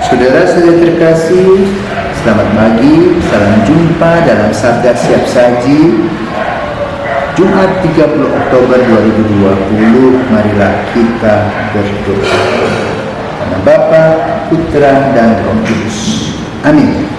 Saudara-saudara terkasih, selamat pagi, salam jumpa dalam Sabda Siap Saji Jumat 30 Oktober 2020. Marilah kita berdoa. Karena Bapa, Putra, dan Roh Kudus. Amin.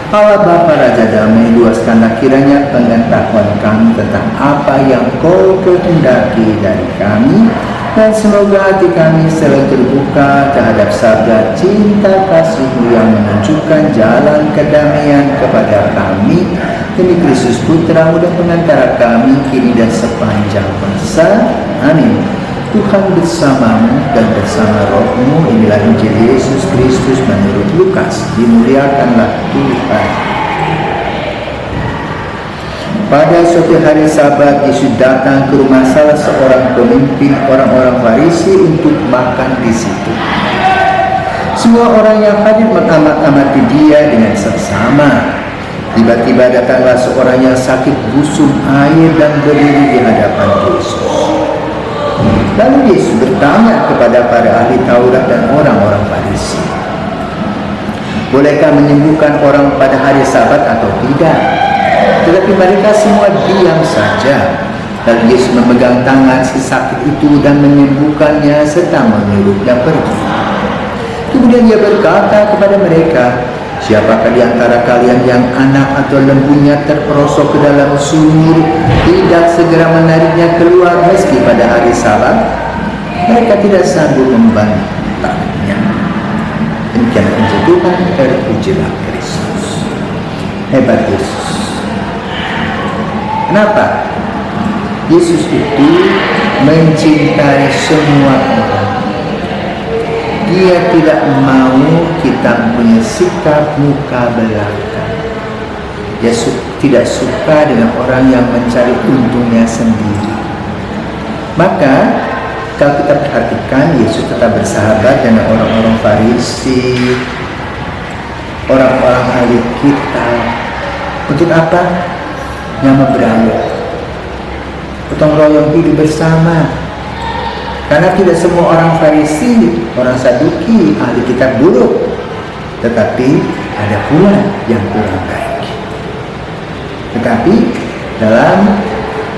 Allah Bapa Raja Damai, luaskanlah kiranya pengetahuan kami tentang apa yang Kau kehendaki dari kami, dan semoga hati kami selalu terbuka terhadap sabda cinta kasih-Mu yang menunjukkan jalan kedamaian kepada kami, demi Kristus Putra-Mu dan pengantara kami kini dan sepanjang masa. Amin. Tuhan bersamamu dan bersama Roh-Mu. Inilah Injil Yesus Kristus menurut Lukas. Dimuliakanlah Tuhan. Pada suatu hari Sabat, Yesus datang ke rumah salah seorang pemimpin orang-orang Farisi untuk makan di situ. Semua orang yang hadir mengamat-amati dia dengan seksama. Tiba-tiba datanglah seorang yang sakit busung air dan berdiri di hadapan Yesus. Lalu Yesus bertanya kepada para ahli Taurat dan orang-orang Farisi, bolehkah menyembuhkan orang pada hari Sabat atau tidak? Tetapi mereka semua diam saja. Lalu Yesus memegang tangan si sakit itu dan menyembuhkannya serta menyuruhnya pergi. Kemudian Dia berkata kepada mereka, siapakah di antara kalian yang anak atau lembunya terperosok ke dalam sumur tidak segera menariknya keluar meski pada hari Sabat? Mereka tidak sanggup membantahnya. Demikian Injil Tuhan. Terpujilah Kristus. Hebat Yesus. Kenapa? Yesus itu mencintai semua orang. Dia tidak mau kita punya sikap muka belakang. Dia tidak suka dengan orang yang mencari untungnya sendiri. Maka kalau kita perhatikan, Yesus tetap bersahabat dengan orang-orang Farisi, orang-orang ahli kitab. Untuk apa? Nama beraya, gotong royong hidup bersama. Karena tidak semua orang Farisi, orang Saduki, ahli kitab buruk, tetapi ada pula yang kurang baik. Tetapi dalam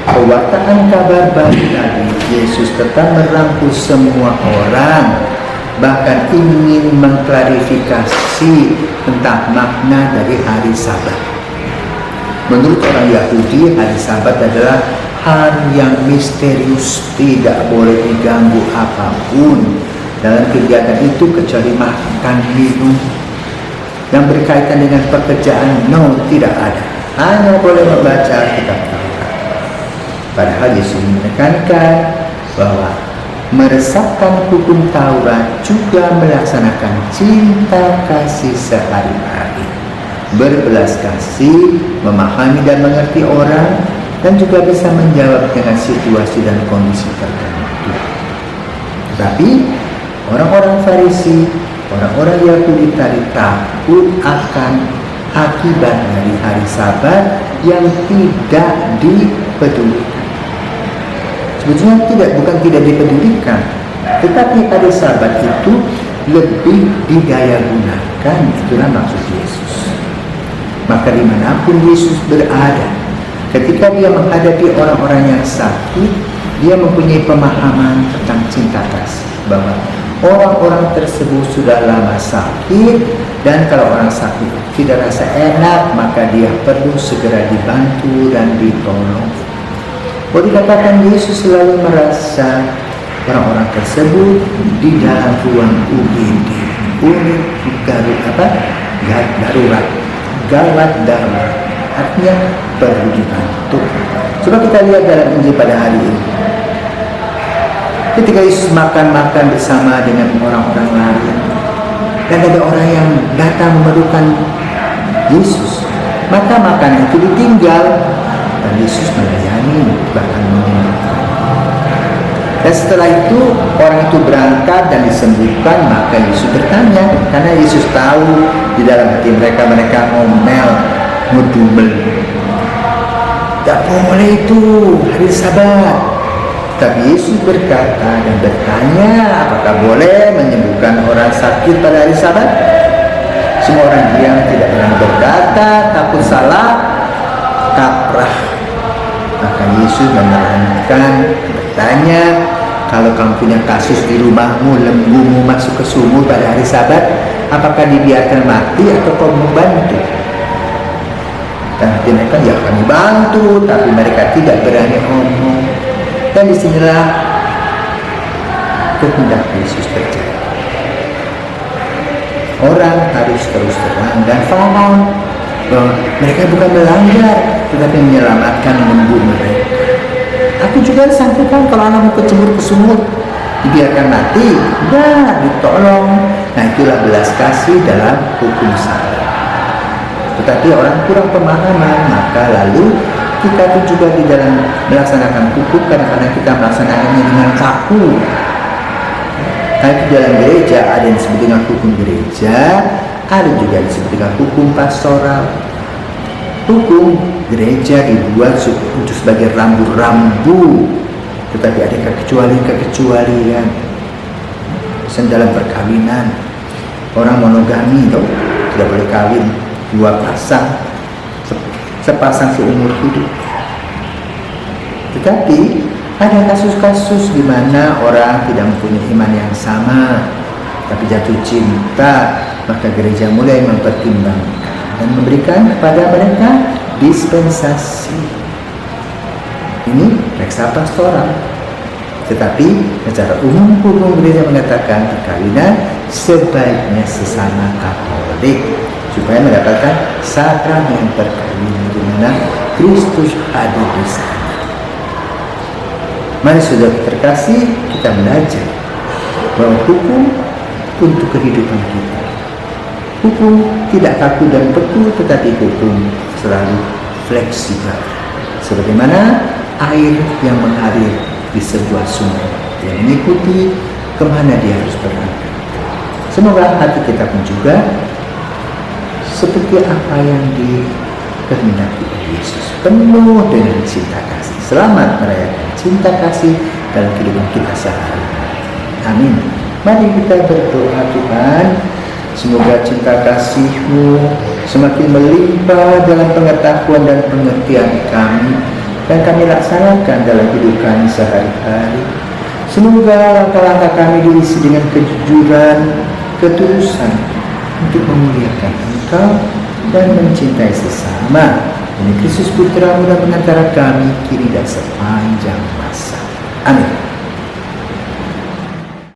pewartaan kabar baru tadi, Yesus tetap merangkul semua orang, bahkan ingin mengklarifikasi tentang makna dari hari Sabat. Menurut orang Yahudi, hari Sabat adalah hari yang misterius, tidak boleh diganggu apapun dalam kegiatan itu kecuali makan, minum, yang berkaitan dengan pekerjaan, tidak ada. Hanya boleh membaca kitab Taurat. Padahal Yesus menekankan bahwa meresapkan hukum Taurat juga melaksanakan cinta kasih sehari-hari, berbelas kasih, memahami dan mengerti orang, dan juga bisa menjawab dengan situasi dan kondisi tertentu. Tetapi orang-orang Farisi, orang-orang Yahudi tadi takut akan akibat dari hari Sabat yang tidak dipedulikan. Sebetulnya bukan tidak dipedulikan, tetapi hari Sabat itu lebih didaya gunakan. Itulah maksud Yesus. Maka dimanapun Yesus berada, ketika Dia menghadapi orang-orang yang sakit, Dia mempunyai pemahaman tentang cinta kasih, bahwa orang-orang tersebut sudah lama sakit, dan kalau orang sakit tidak rasa enak, maka dia perlu segera dibantu dan ditolong. Boleh dikatakan Yesus selalu merasa orang-orang tersebut di dalam ruang UGD, unit darurat, gawat darurat, artinya perlu dibantu. Coba kita lihat dalam Injil pada hari ini. Ketika Yesus makan-makan bersama dengan orang-orang lain, dan ada orang yang datang memerlukan Yesus, maka makanan itu ditinggal dan Yesus melayani, bahkan meminumkan. Dan setelah itu orang itu berangkat dan disembuhkan. Maka Yesus bertanya, karena Yesus tahu di dalam hati mereka ngomel, ngedumel. Tak boleh itu hari Sabat. Tapi Yesus berkata dan bertanya, apakah boleh menyembuhkan orang sakit pada hari Sabat? Semua orang yang tidak berani berkata, takut salah kaprah. Maka Yesus menerangkan, bertanya, kalau kamu punya kasus di rumahmu, lembumu masuk ke sumur pada hari Sabat, apakah dibiarkan mati atau kau membantu? Dan mereka, ya kami bantu, tapi mereka tidak berani ngomong. Dan disinilah kehendak Yesus terjadi. Orang harus terus terang dan paham bahwa mereka bukan melanggar, tetapi menyelamatkan lembu mereka. Aku juga sampaikan, kalau anakmu kecebur ke sumur, dibiarkan mati, enggak, ditolong. Nah, itulah belas kasih dalam hukum salat. Tetapi orang kurang pemahaman, maka lalu kita pun juga di dalam melaksanakan hukum, kadang-kadang kita melaksanakannya dengan kaku. Nah, di dalam gereja ada yang disebut dengan hukum gereja, ada juga yang disebut dengan hukum pastoral. Hukum gereja dibuat untuk sebagai rambu-rambu, tetapi ada kekecualian. Misalnya dalam perkawinan, orang monogami tidak boleh kawin 2 pasang, sepasang seumur hidup. Tetapi ada kasus-kasus di mana orang tidak mempunyai iman yang sama, tapi jatuh cinta, maka gereja mulai mempertimbangkan dan memberikan kepada mereka dispensasi. Ini reksa pastoral. Tetapi secara umum hukum gereja mengatakan perkawinan sebaiknya sesama Katolik, supaya mendapatkan sakramen perkawinan di mana Kristus hadir di sana. Mari saudara terkasih, kita belajar bahwa hukum untuk kehidupan kita. Hukum tidak kaku dan beku, tetapi hukum selalu fleksibel. Sebagaimana air yang mengalir di sebuah sungai, yang mengikuti kemana dia harus berangkat. Semoga hati kita pun juga seperti apa yang dikehendaki Yesus, penuh dengan cinta kasih. Selamat merayakan cinta kasih dalam kehidupan kita sehari-hari. Amin. Mari kita berdoa, Tuhan, semoga cinta kasih-Mu semakin melimpah dalam pengetahuan dan pengertian kami, dan kami laksanakan dalam hidup kami sehari-hari. Semoga langkah-langkah kami diisi dengan kejujuran, ketulusan untuk memuliakan Engkau dan mencintai sesama. Demi Kristus Putra-Mu dan pengantara kami kini dan sepanjang masa. Amin.